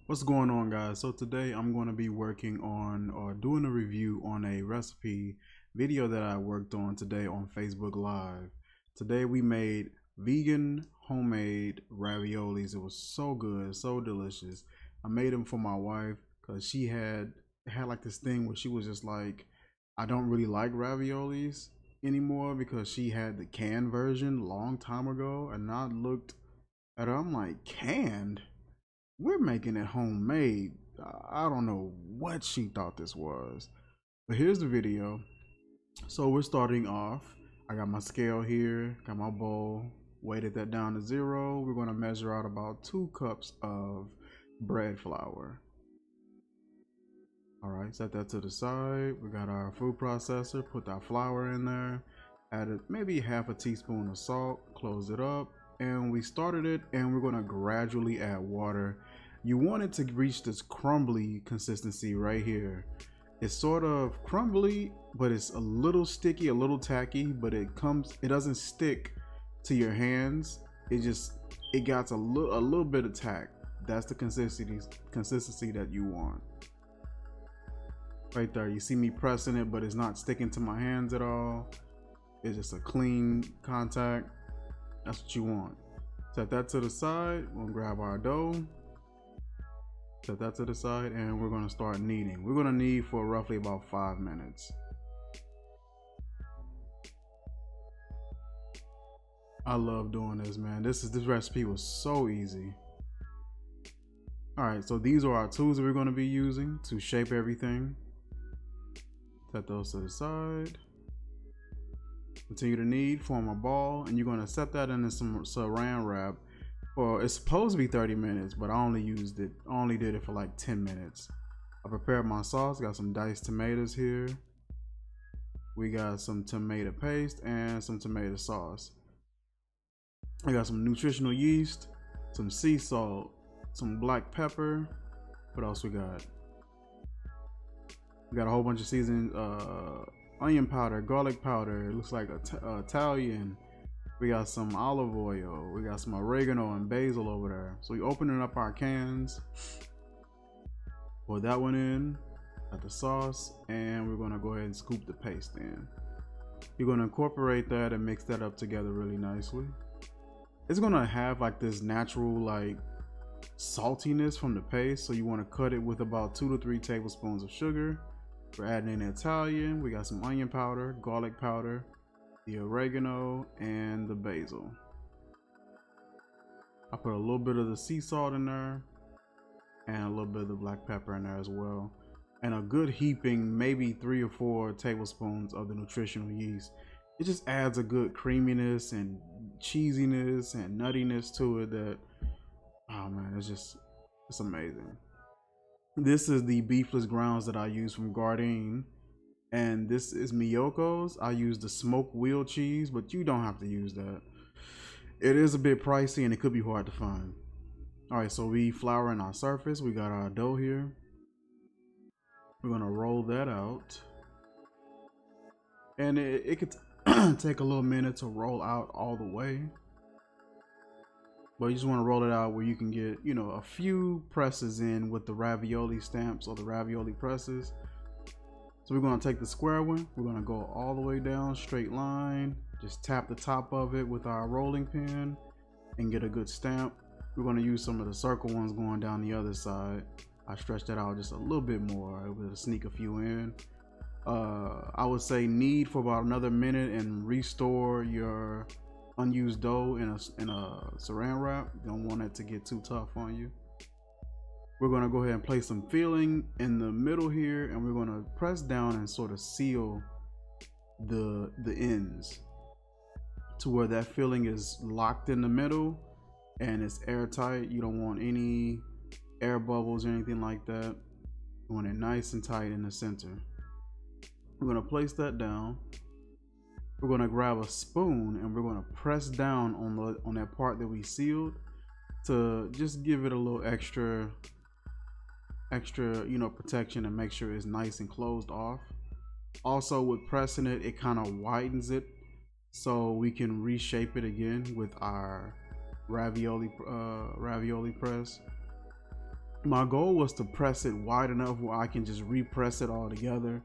What's going on, guys? So today I'm going to be working on or doing a review on a recipe video that I worked on today on Facebook Live. Today we made vegan homemade raviolis. It was so good, so delicious. I made them for my wife because she had like this thing where she was just like, I don't really like raviolis anymore because she had the canned version long time ago, and I looked at her, I'm like, canned? We're making it homemade. I don't know what she thought this was. But here's the video. So we're starting off. I got my scale here, got my bowl, weighted that down to 0. We're going to measure out about 2 cups of bread flour. All right, set that to the side. We got our food processor, put that flour in there, added maybe half a teaspoon of salt, close it up, and we started it, and we're going to gradually add water. You want it to reach this crumbly consistency right here. It's sort of crumbly, but it's a little sticky, a little tacky, but it doesn't stick to your hands. It got a little bit of tack. That's the consistency that you want. Right there, you see me pressing it, but it's not sticking to my hands at all. It's just a clean contact. That's what you want. Set that to the side. We'll grab our dough. Set that to the side, and we're going to start kneading. We're going to knead for roughly about 5 minutes. I love doing this, man. This recipe was so easy. All right, so these are our tools that we're going to be using to shape everything. Set those to the side. Continue to knead, form a ball, and you're going to set that in some saran wrap. Well, it's supposed to be 30 minutes, but I only did it for like 10 minutes. I prepared my sauce, got some diced tomatoes here. We got some tomato paste and some tomato sauce. I got some nutritional yeast, some sea salt, some black pepper. What else we got? We got a whole bunch of seasonings, onion powder, garlic powder. It looks like Italian. We got some olive oil. We got some oregano and basil over there. So we opening up our cans. Pour that one in, got the sauce, and we're gonna go ahead and scoop the paste in. You're gonna incorporate that and mix that up together really nicely. It's gonna have like this natural like saltiness from the paste, so you want to cut it with about 2 to 3 tablespoons of sugar. We're adding in Italian. We got some onion powder, garlic powder, the oregano, and the basil. I put a little bit of the sea salt in there and a little bit of the black pepper in there as well, and a good heaping, maybe 3 or 4 tablespoons of the nutritional yeast. It just adds a good creaminess and cheesiness and nuttiness to it that, oh man, it's amazing. This is the beefless grounds that I use from Gardein, and this is Miyoko's. I use the smoked wheel cheese, but you don't have to use that. It is a bit pricey and it could be hard to find. All right, so we flouring our surface. We got our dough here. We're gonna roll that out, and it could take a little minute to roll out all the way. But you just want to roll it out where you can get, you know, a few presses in with the ravioli stamps or the ravioli presses. So we're going to take the square one. We're going to go all the way down, straight line. Just tap the top of it with our rolling pin and get a good stamp. We're going to use some of the circle ones going down the other side. I stretched that out just a little bit more. I was able to sneak a few in. I would say knead for about another minute and restore your unused dough in a saran wrap. You don't want it to get too tough on you. We're going to go ahead and place some filling in the middle here, and we're going to press down and sort of seal the ends to where that filling is locked in the middle and it's airtight. You don't want any air bubbles or anything like that. You want it nice and tight in the center. We're going to place that down. We're going to grab a spoon and we're going to press down on that part that we sealed to just give it a little extra, you know, protection and make sure it's nice and closed off. Also, with pressing it, it kind of widens it so we can reshape it again with our ravioli press. My goal was to press it wide enough where I can just repress it all together,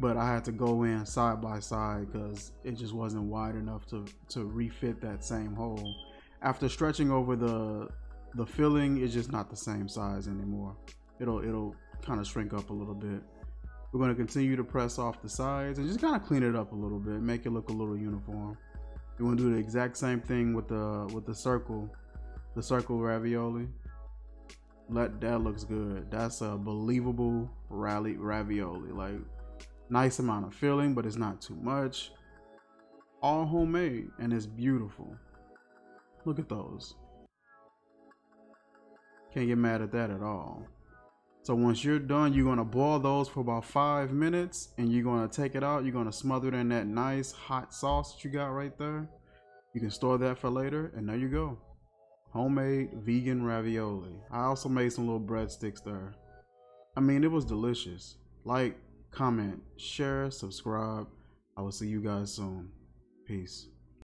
but I had to go in side by side because it just wasn't wide enough to refit that same hole. After stretching over the filling, it's just not the same size anymore. It'll kind of shrink up a little bit. We're going to continue to press off the sides and just kind of clean it up a little bit, make it look a little uniform. You want to do the exact same thing with the circle ravioli. That looks good. That's a believable ravioli. Like, nice amount of filling, but it's not too much. All homemade, and it's beautiful. Look at those. Can't get mad at that at all. So once you're done, you're gonna boil those for about 5 minutes, and you're gonna take it out. You're gonna smother it in that nice hot sauce that you got right there. You can store that for later, and there you go. Homemade vegan ravioli. I also made some little breadsticks there. I mean, it was delicious. Like, comment, share, subscribe. I will see you guys soon. Peace.